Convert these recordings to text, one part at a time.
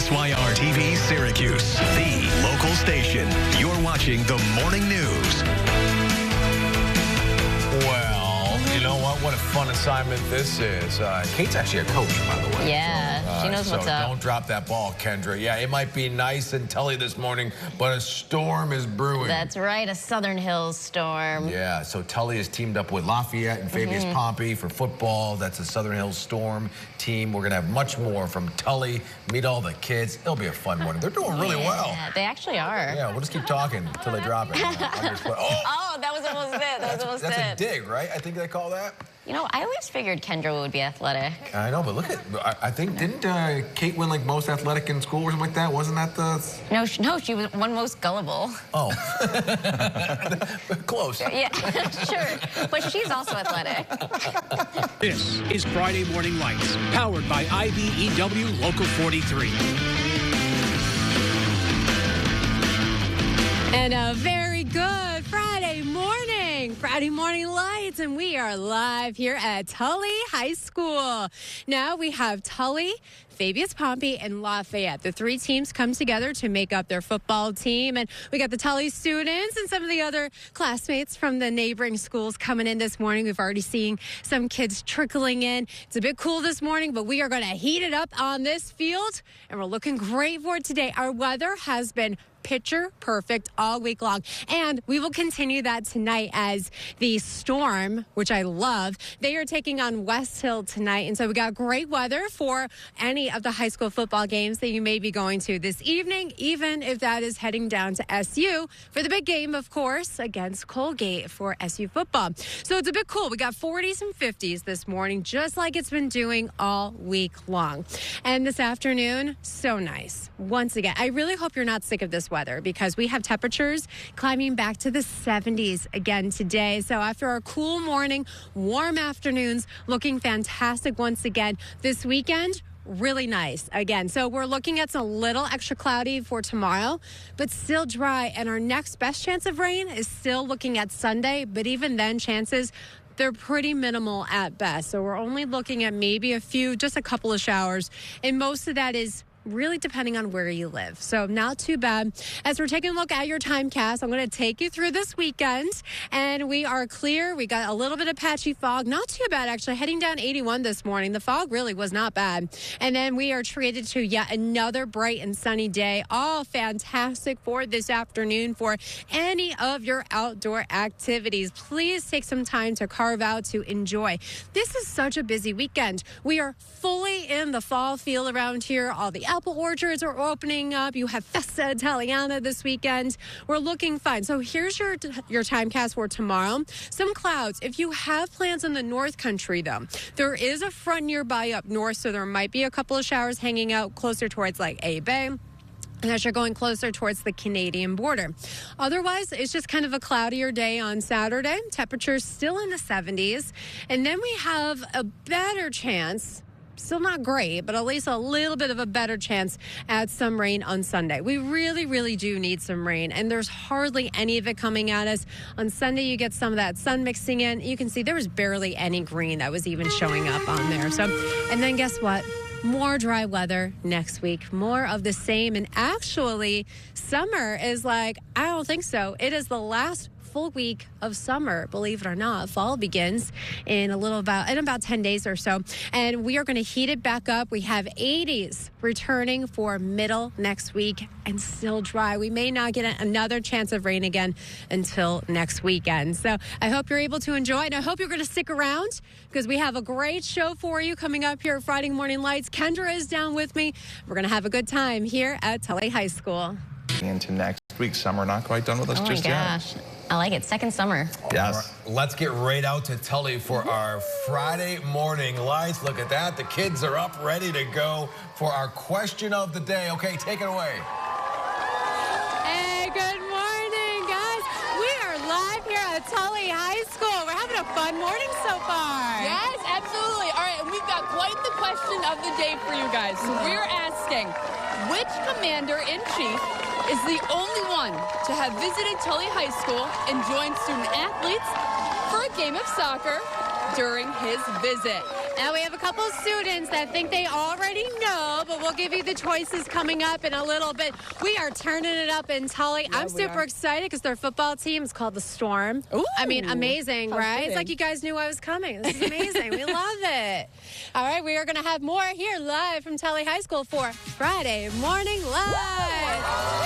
WSYR TV Syracuse, the local station. You're watching the morning news. Well, you know what a fun assignment this is. Kate's actually a coach, by the way. Yeah, she knows what's up. Don't drop that ball, Kendra. Yeah, it might be nice and Tully this morning, but a storm is brewing. That's right, a Southern Hills storm. Yeah, so Tully has teamed up with Lafayette and Fabius Pompey for football. That's a Southern Hills Storm team. We're going to have much more from Tully. Meet all the kids. It'll be a fun morning. They're doing really well. They actually are. Yeah, we'll just keep talking until they drop it. Oh, that was almost it. That's a dig, right? I think they call that. You know, I always figured Kendra would be athletic. I know, but look at, I think, didn't Kate win like most athletic in school or something like that? Wasn't that the... No, she was one most gullible. Oh. Close. Yeah, sure. But she's also athletic. This is Friday Morning Lights, powered by IBEW Local 43. And a very good Friday morning lights, and we are live here at Tully High School. Now we have Tully, Fabius Pompey, and Lafayette. The three teams come together to make up their football team, and we got the Tully students and some of the other classmates from the neighboring schools coming in this morning. We've already seen some kids trickling in. It's a bit cool this morning, but we are going to heat it up on this field, and we're looking great for it today. Our weather has been picture perfect all week long, and we will continue that tonight as the Storm, which I love, they are taking on West Hill tonight, and so we got great weather for any of the high school football games that you may be going to this evening, even if that is heading down to SU for the big game, of course, against Colgate for SU football. So it's a bit cool. We got 40s and 50s this morning, just like it's been doing all week long. And this afternoon, so nice. Once again, I really hope you're not sick of this weather, because we have temperatures climbing back to the 70s again today. So after our cool morning, warm afternoons, looking fantastic once again this weekend. Really nice again. So we're looking at a little extra cloudy for tomorrow, but still dry. And our next best chance of rain is still looking at Sunday. But even then, chances, they're pretty minimal at best. So we're only looking at maybe just a couple of showers. And most of that is really depending on where you live. So not too bad. As we're taking a look at your timecast, I'm going to take you through this weekend, and we are clear. We got a little bit of patchy fog. Not too bad, actually. Heading down 81 this morning. The fog really was not bad. And then we are treated to yet another bright and sunny day. All fantastic for this afternoon for any of your outdoor activities. Please take some time to carve out to enjoy. This is such a busy weekend. We are fully in the fall feel around here. All the apple orchards are opening up. You have Festa Italiana this weekend. We're looking fun. So here's your timecast for tomorrow. Some clouds. If you have plans in the North Country, though, there is a front nearby up north, so there might be a couple of showers hanging out closer towards like A Bay. And as you're going closer towards the Canadian border. Otherwise, it's just kind of a cloudier day on Saturday. Temperatures still in the 70s. And then we have a better chance, still not great, but at least a little bit of a better chance at some rain on Sunday. We really, really do need some rain, and there's hardly any of it coming at us. On Sunday, you get some of that sun mixing in. You can see there was barely any green that was even showing up on there. So, and then guess what? More dry weather next week, more of the same. And actually, summer is like, I don't think so. It is the last full week of summer, believe it or not. Fall begins in about 10 days or so, and we are going to heat it back up. We have 80s returning for middle next week, and still dry. We may not get another chance of rain again until next weekend. So I hope you're able to enjoy it, and I hope you're going to stick around, because we have a great show for you coming up here at Friday Morning Lights. Kendra is down with me. We're going to have a good time here at Tully High School. Into next week. Summer not quite done with us just yet. I like it. Second summer. Yes. Right, let's get right out to Tully for our Friday morning lights. Look at that. The kids are up, ready to go for our question of the day. Okay, take it away. Hey, good morning, guys. We are live here at Tully High School. We're having a fun morning so far. Yes, absolutely. All right, and we've got quite the question of the day for you guys. So we're asking, which commander-in-chief is the only one to have visited Tully High School and joined student athletes for a game of soccer during his visit? Now we have a couple of students that think they already know, but we'll give you the choices coming up in a little bit. We are turning it up in Tully. I'm super excited because their football team is called the Storm. Ooh, I mean, amazing, right? fitting. It's like you guys knew I was coming. This is amazing. We love it. All right, we are going to have more here live from Tully High School for Friday Morning Live.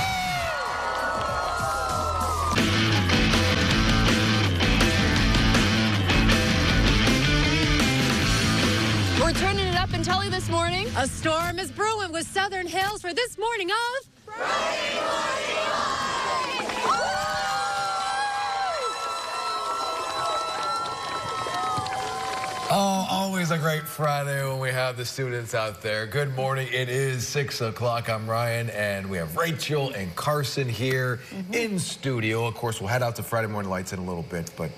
We're turning it up in Tully this morning. A storm is brewing with Southern Hills for this morning of Friday Morning Live. Oh, always a great Friday when we have the students out there. Good morning. It is 6 o'clock. I'm Ryan, and we have Rachel and Carson here in studio. Of course, we'll head out to Friday Morning Lights in a little bit, but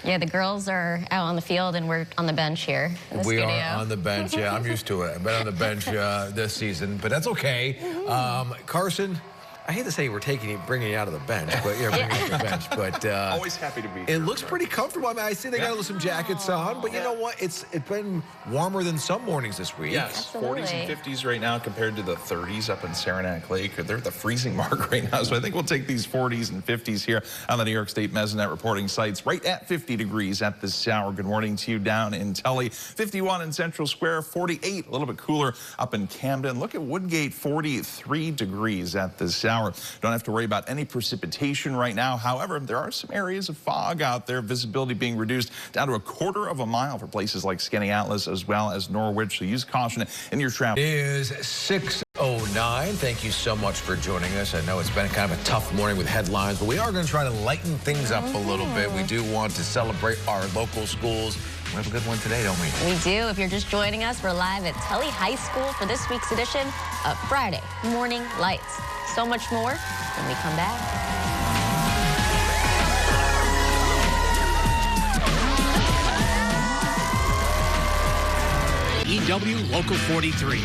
Yeah, the girls are out on the field and we're on the bench here in the we studio. are on the bench. Yeah, I'm used to it. I've been on the bench this season, but that's okay. Carson, I hate to say we're bringing you out of the bench, but yeah, bringing you out of the bench. But Always happy to be here. it looks pretty comfortable. I mean, I see they got some jackets on, but you know what? It's been warmer than some mornings this week. Yes, Absolutely. 40s and 50s right now compared to the 30s up in Saranac Lake. They're at the freezing mark right now, so I think we'll take these 40s and 50s here on the New York State Mesonet reporting sites. Right at 50 degrees at this hour. Good morning to you down in Tully. 51 in Central Square, 48, a little bit cooler up in Camden. Look at Woodgate, 43 degrees at this hour. Don't have to worry about any precipitation right now. However, there are some areas of fog out there, visibility being reduced down to a quarter of a mile for places like Skaneateles as well as Norwich. So use caution in your travel. It is 6:09. Thank you so much for joining us. I know it's been kind of a tough morning with headlines, but we are going to try to lighten things up a little bit. We do want to celebrate our local schools. We have a good one today, don't we? We do. If you're just joining us, we're live at Tully High School for this week's edition of Friday Morning Lights. So much more when we come back. EW Local 43.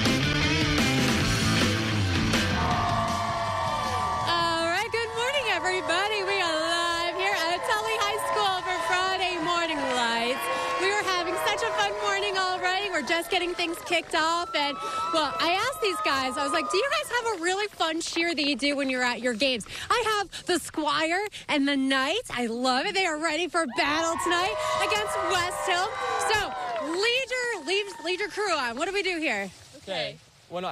All right, good morning, everybody. We are live here at Tully High School for Friday Morning Lights. We are having such a fun morning already. We're just getting things kicked off. And, well, I asked these guys, I was like, do you guys have a really fun cheer that you do when you're at your games? I have the Squire and the Knights. I love it. They are ready for battle tonight against West Hill. So, lead your crew on. What do we do here? Okay. When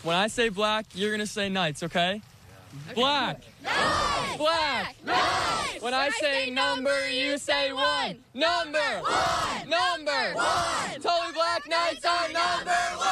I say black, you're gonna say Knights, okay? Black. Knights! Black. Knights! When I say number, you say one. Number. One! Number. One! Tully Black Knights are number one.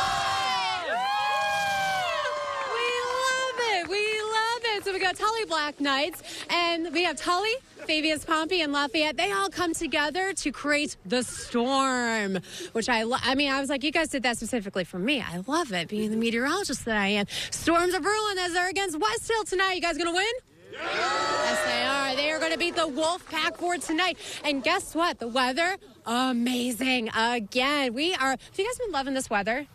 We love it. So we got Tully Black Knights, and we have Tully, Fabius Pompey, and Lafayette. They all come together to create the Storm, which I mean, I was like, you guys did that specifically for me. I love it, being the meteorologist that I am. Storms are brewing as they're against West Hill tonight. You guys gonna win? Yes, they are. They are going to beat the Wolf Pack for tonight. And guess what? The weather, amazing. Again, have you guys been loving this weather?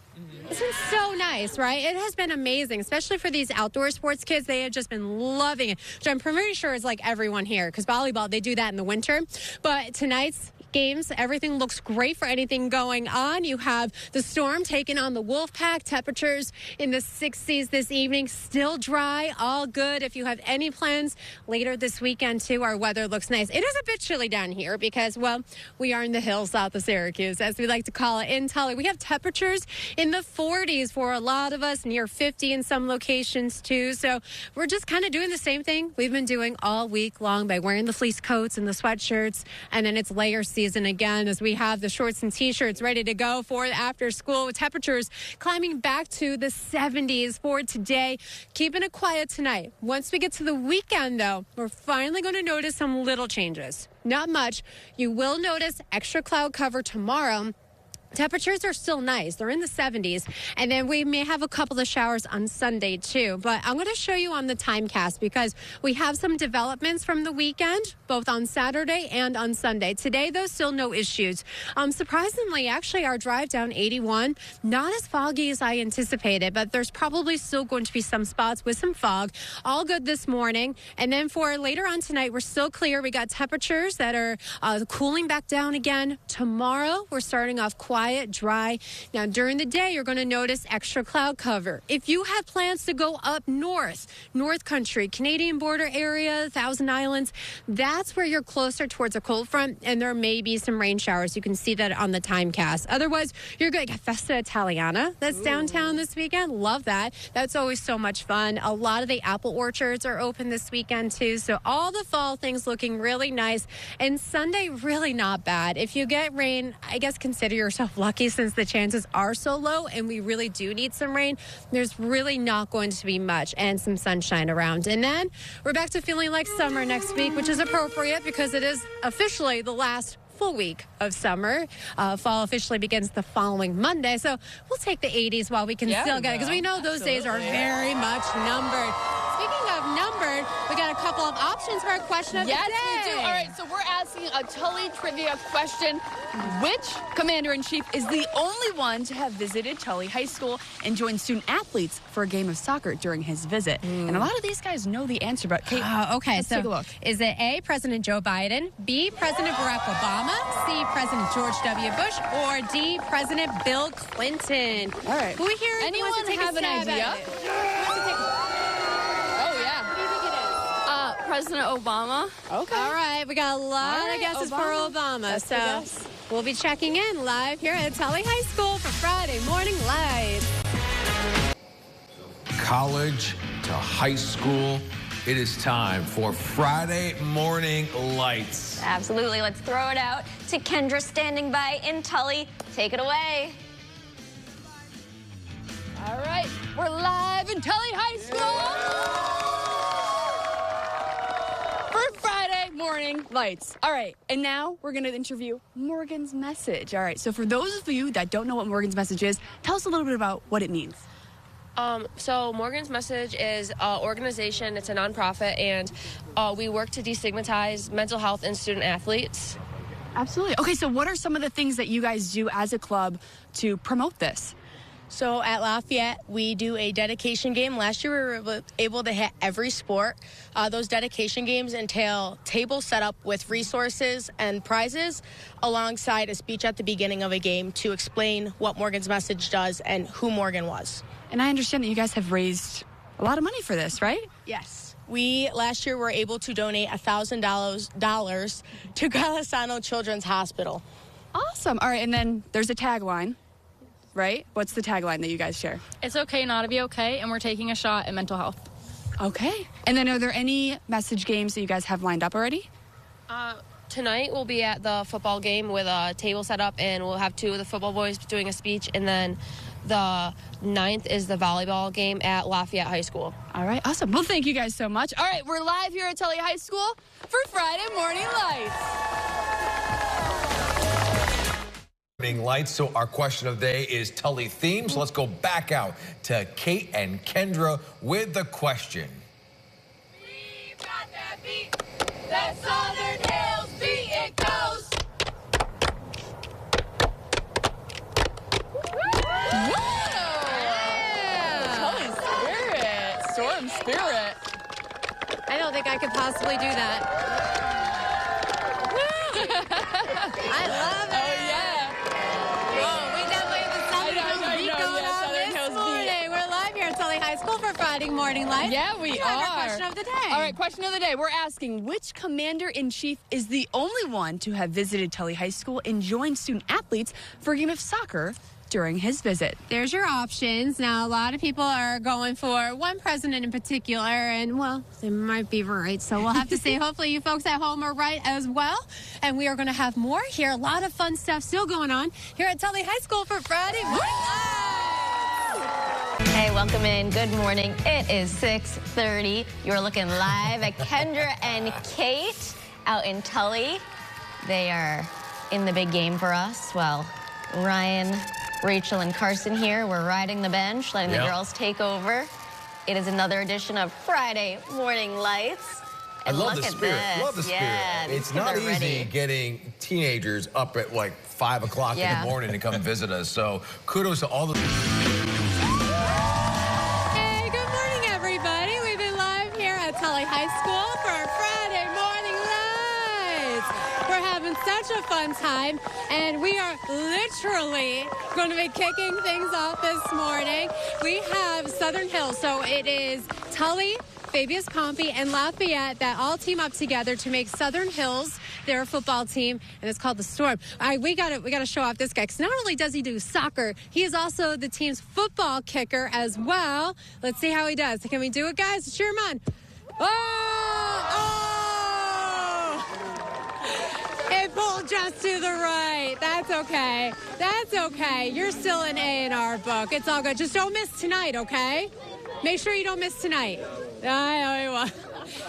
It's been so nice, right? It has been amazing, especially for these outdoor sports kids. They have just been loving it, which I'm pretty sure is like everyone here, because volleyball, they do that in the winter. But tonight's games, everything looks great for anything going on. You have the Storm taking on the Wolfpack. Temperatures in the 60s this evening, still dry, all good. If you have any plans later this weekend too, our weather looks nice. It is a bit chilly down here because, well, we are in the hills south of Syracuse, as we like to call it in Tully. We have temperatures in the 40s for a lot of us, near 50 in some locations too. So we're just kind of doing the same thing we've been doing all week long by wearing the fleece coats and the sweatshirts, and then it's layer season again as we have the shorts and t-shirts ready to go for after school, with temperatures climbing back to the 70s for today. Keeping it quiet tonight. Once we get to the weekend, though, we're finally going to notice some little changes. Not much. You will notice extra cloud cover tomorrow. Temperatures are still nice. They're in the 70s. And then we may have a couple of showers on Sunday, too. But I'm going to show you on the timecast because we have some developments from the weekend, both on Saturday and on Sunday. Today, though, still no issues. Surprisingly, actually, our drive down 81, not as foggy as I anticipated, but there's probably still going to be some spots with some fog. All good this morning. And then for later on tonight, we're still clear. We got temperatures that are cooling back down again. Tomorrow, we're starting off quiet quiet, dry. Now, during the day, you're going to notice extra cloud cover. If you have plans to go up north country, Canadian border area, Thousand Islands, that's where you're closer towards a cold front, and there may be some rain showers. You can see that on the timecast. Otherwise, you're going to get Festa Italiana. That's downtown this weekend. Love that. That's always so much fun. A lot of the apple orchards are open this weekend, too. So all the fall things looking really nice. And Sunday, really not bad. If you get rain, I guess consider yourself lucky since the chances are so low and we really do need some rain. There's really not going to be much and some sunshine around. And then we're back to feeling like summer next week, which is appropriate because it is officially the last full week of summer. Fall officially begins the following Monday. So we'll take the 80s while we can still get it because we know those days are very much numbered. Speaking of numbered, we got a couple of options for our question of the day. Yes, we do. All right, so we're asking a Tully trivia question. Which commander-in-chief is the only one to have visited Tully High School and joined student athletes for a game of soccer during his visit? And a lot of these guys know the answer, but Kate, okay, let's so take a look. Is it A, President Joe Biden, B, President Barack Obama, C, President George W. Bush, or D, President Bill Clinton? All right. Who we hear? Anyone wants to take have a an stab idea? at it? Who wants to take President Obama. Okay. All right, we got a lot of guesses for Obama. That's the So guess. we'll be checking in live here at Tully High School for Friday Morning Lights. College to high school, it is time for Friday Morning Lights. Absolutely. Let's throw it out to Kendra standing by in Tully. Take it away. All right, we're live in Tully High School for Friday Morning Lights. All right, and now we're going to interview Morgan's Message. All right, so for those of you that don't know what Morgan's Message is, tell us a little bit about what it means. So Morgan's Message is an organization, it's a nonprofit, and we work to destigmatize mental health in student athletes. Absolutely. Okay, so what are some of the things that you guys do as a club to promote this? So at Lafayette, we do a dedication game. Last year, we were able to hit every sport. Those dedication games entail tables set up with resources and prizes alongside a speech at the beginning of a game to explain what Morgan's Message does and who Morgan was. And I understand that you guys have raised a lot of money for this, right? Yes. We, last year, were able to donate $1,000 to Golisano Children's Hospital. Awesome. All right, and then there's a tagline, right? What's the tagline that you guys share? It's okay not to be okay, and we're taking a shot at mental health. Okay. And then are there any message games that you guys have lined up already? Tonight we'll be at the football game with a table set up, and we'll have two of the football boys doing a speech, and then the 9th is the volleyball game at Lafayette High School. All right, awesome. Well, thank you guys so much. All right, we're live here at Tully High School for Friday Morning Lights. Lights. So our question of the day is Tully themed. So let's go back out to Kate and Kendra with the question. We've got that beat, that Southern Hills beat, it goes. Tully spirit, storm spirit. I don't think I could possibly do that. I love it. Oh, yeah. Whoa, we definitely have the Southern Hills beat going on this morning. We're live here at Tully High School for Friday Morning Lights. Yeah, we are. Our question of the day. All right, question of the day. We're asking which commander-in-chief is the only one to have visited Tully High School and joined student athletes for a game of soccer during his visit? There's your options. Now, a lot of people are going for one president in particular, and, well, they might be right. So we'll have to see. Hopefully you folks at home are right as well. And we are going to have more here. A lot of fun stuff still going on here at Tully High School for Friday Morning Live. Hey, welcome in. Good morning. It is 6:30. You're looking live at Kendra and Kate out in Tully. They are in the big game for us. Well, Ryan, Rachel, and Carson here. We're riding the bench, letting the girls take over. It is another edition of Friday Morning Lights. I love the spirit. Love the spirit. Yeah, it's not easy getting teenagers up at like 5 o'clock in the morning to come visit us. So kudos to all the... Hey, good morning, everybody. We've been live here at Tully High School for our Friday Morning Lights. We're having such such a fun time, and we are literally going to be kicking things off this morning. We have Southern Hills, so it is Tully, Fabius Pompey, and Lafayette that all team up together to make Southern Hills their football team, and it's called the Storm. All right, we got to show off this guy, because not only does he do soccer, he is also the team's football kicker as well. Let's see how he does. Can we do it, guys? Cheer him on. It pulled just to the right. That's okay. That's okay. You're still an A in our book. It's all good. Just don't miss tonight, okay? Make sure you don't miss tonight. I know you will.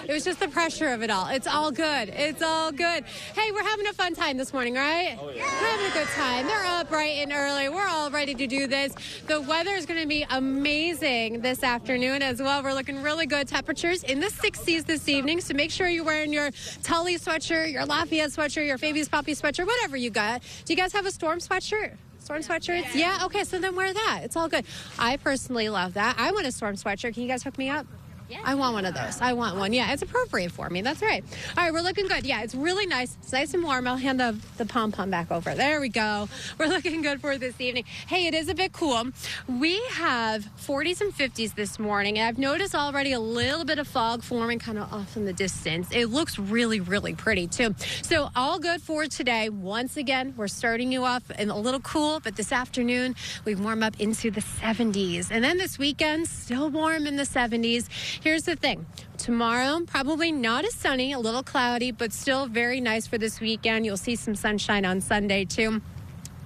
It was just the pressure of it all. It's all good. It's all good. Hey, we're having a fun time this morning, right? Oh, yeah. We're having a good time. They're up bright and early. We're all ready to do this. The weather is going to be amazing this afternoon as well. We're looking really good. Temperatures in the 60s this evening, so make sure you're wearing your Tully sweatshirt, your Lafayette sweatshirt, your Fabius Pompey sweatshirt, whatever you got. Do you guys have a Storm sweatshirt? Storm sweatshirts? Yeah? Okay, so then wear that. It's all good. I personally love that. I want a Storm sweatshirt. Can you guys hook me up? Yeah. I want one of those. I want one. Yeah, it's appropriate for me. That's right. All right, we're looking good. Yeah, it's really nice. It's nice and warm. I'll hand the pom-pom back over. There we go. We're looking good for this evening. Hey, it is a bit cool. We have 40s and 50s this morning, and I've noticed already a little bit of fog forming kind of off in the distance. It looks really, really pretty, too. So all good for today. Once again, we're starting you off in a little cool, but this afternoon, we warm up into the 70s. And then this weekend, still warm in the 70s. Here's the thing. Tomorrow, probably not as sunny, a little cloudy, but still very nice for this weekend. You'll see some sunshine on Sunday, too.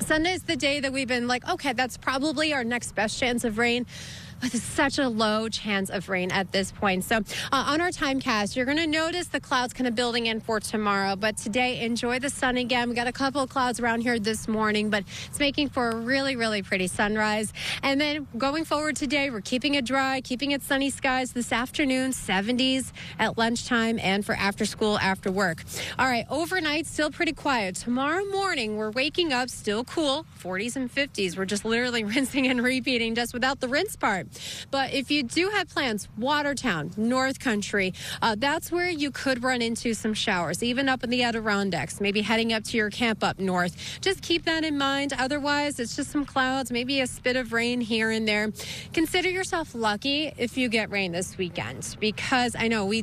Sunday's the day that we've been like, okay, that's probably our next best chance of rain. But it's such a low chance of rain at this point. So on our timecast, you're going to notice the clouds kind of building in for tomorrow. But today, enjoy the sun again. We got a couple of clouds around here this morning, but it's making for a really, really pretty sunrise. And then going forward today, we're keeping it dry, keeping it sunny skies this afternoon, 70s at lunchtime and for after school, after work. All right, overnight, still pretty quiet. Tomorrow morning, we're waking up still cool, 40s and 50s. We're just literally rinsing and repeating just without the rinse part. But if you do have plans, Watertown, North Country, that's where you could run into some showers, even up in the Adirondacks, maybe heading up to your camp up north. Just keep that in mind. Otherwise, it's just some clouds, maybe a spit of rain here and there. Consider yourself lucky if you get rain this weekend, because I know we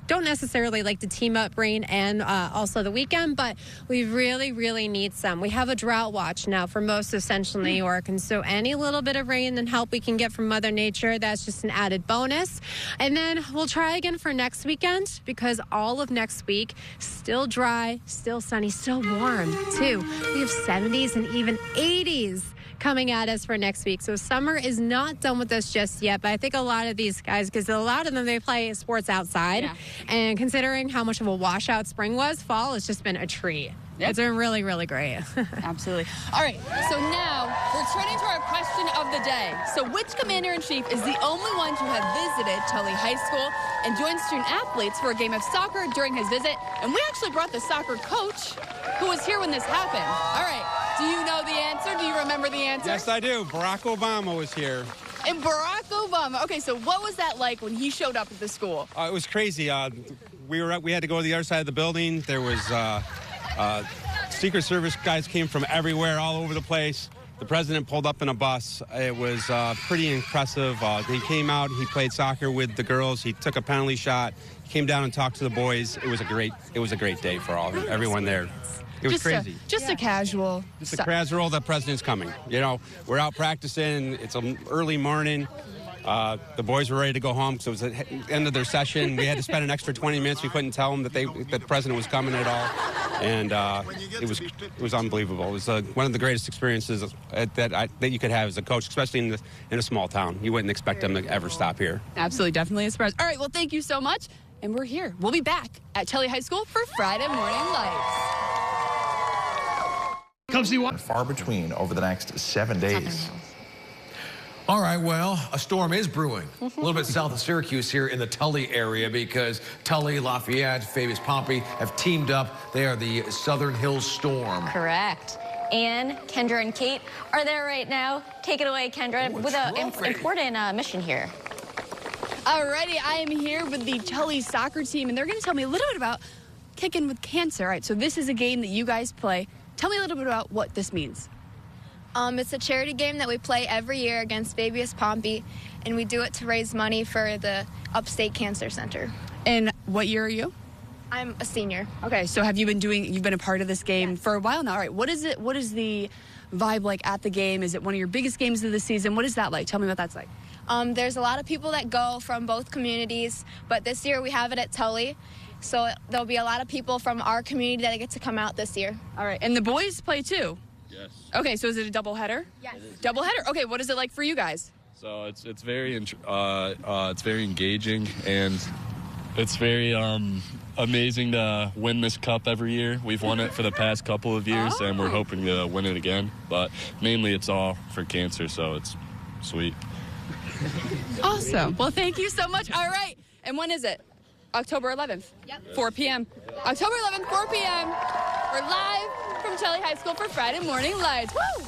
don't necessarily like to team up rain and also the weekend, but we really, really need some. We have a drought watch now for most of central New York, and so any little bit of rain and help we can get from Mother Nature, that's just an added bonus. And then we'll try again for next weekend, because all of next week, still dry, still sunny, still warm too. We have 70s and even 80s coming at us for next week. So summer is not done with us just yet, but I think a lot of these guys, because a lot of them, they play sports outside. Yeah. And considering how much of a washout spring was, fall has just been a treat. Yep. It's been really, really great. Absolutely. All right, so now we're turning to our question of the day. So which commander-in-chief is the only one to have visited Tully High School and joined student athletes for a game of soccer during his visit? And we actually brought the soccer coach who was here when this happened. All right, do you know the answer? Do you remember the answer? Yes, I do. Barack Obama was here. And Barack Obama. Okay, so what was that like when he showed up at the school? It was crazy. We had to go to the other side of the building. There was Secret Service guys came from everywhere, all over the place. The president pulled up in a bus. It was pretty impressive. He came out, he played soccer with the girls. He took a penalty shot, came down and talked to the boys. It was a great day for everyone there. It was crazy. A casual. Just a casual, the president's coming. You know, we're out practicing. It's an early morning. The boys were ready to go home because it was the end of their session. We had to spend an extra 20 minutes. We couldn't tell them that the president was coming at all. And it was unbelievable. It was one of the greatest experiences that you could have as a coach, especially in a small town. You wouldn't expect them to ever stop here. Absolutely, definitely a surprise. All right, well, thank you so much. And we're here. We'll be back at Tully High School for Friday Morning Lights. Come see what? Far between over the next 7 days. All right, well, a storm is brewing a little bit south of Syracuse here in the Tully area, because Tully, Lafayette, Fabius Pompey have teamed up. They are the Southern Hills Storm. Correct. Ann, Kendra, and Kate are there right now. Take it away, Kendra, with an important mission here. Alrighty, I am here with the Tully soccer team, and they're going to tell me a little bit about kick in with cancer. All right, so this is a game that you guys play. Tell me a little bit about what this means. It's a charity game that we play every year against Babiest Pompey, and we do it to raise money for the Upstate Cancer Center. And what year are you? I'm a senior. Okay, so you've been a part of this game for a while now. All right, what is the vibe like at the game? Is it one of your biggest games of the season? What is that like? Tell me what that's like. There's a lot of people that go from both communities, but this year we have it at Tully, so there'll be a lot of people from our community that get to come out this year. All right, and the boys play too? Yes. Okay, so is it a doubleheader? Yes. Doubleheader? Okay, what is it like for you guys? So it's very engaging, and it's very amazing to win this cup every year. We've won it for the past couple of years, and we're hoping to win it again. But mainly it's all for cancer, so it's sweet. Awesome. Well, thank you so much. All right, and when is it? October 11th? Yep. 4 p.m. October 11th, 4 p.m. We're live from Tully High School for Friday Morning Lights. Woo!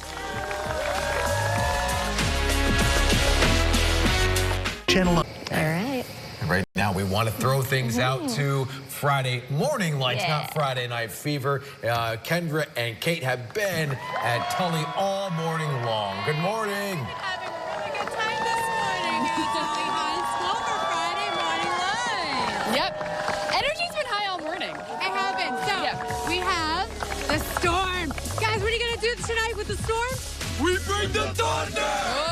Channel. All right. And right now, we want to throw things out to Friday Morning Lights, not Friday Night Fever. Kendra and Kate have been at Tully all morning long. Good morning. Having a really good time this morning at Tully High School for Friday Morning Live. Yep. Energy's been high all morning. It has been. So we have the storm. Guys, what are you going to do tonight with the storm? We bring the thunder!